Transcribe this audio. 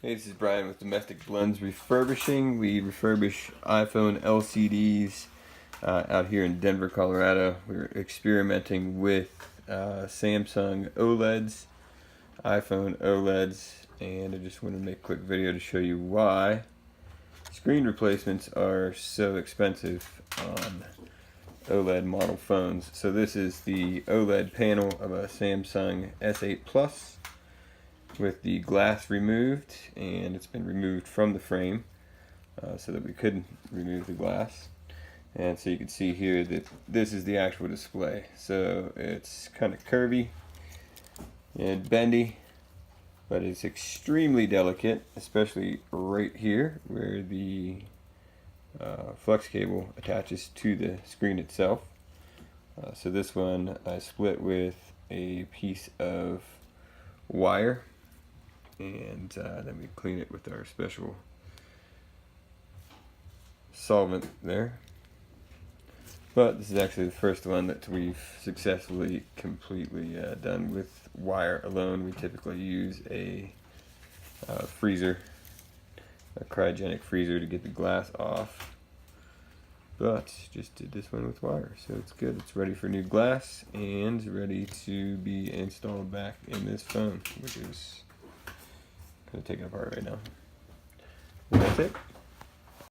Hey, this is Brian with Domestic Blends Refurbishing. We refurbish iPhone LCDs out here in Denver, Colorado. We're experimenting with Samsung OLEDs, iPhone OLEDs, and I just wanted to make a quick video to show you why screen replacements are so expensive on OLED model phones. So this is the OLED panel of a Samsung S8 Plus with the glass removed, and it's been removed from the frame so that we couldn't remove the glass. And so you can see here that this is the actual display. So it's kind of curvy and bendy, but it's extremely delicate, especially right here where the flex cable attaches to the screen itself. So this one I split with a piece of wire, and then we clean it with our special solvent there. But this is actually the first one that we've successfully completely done with wire alone. We typically use a freezer, a cryogenic freezer, to get the glass off, but just did this one with wire, so it's good. It's ready for new glass and ready to be installed back in this phone, which is going to take it apart right now. And that's it.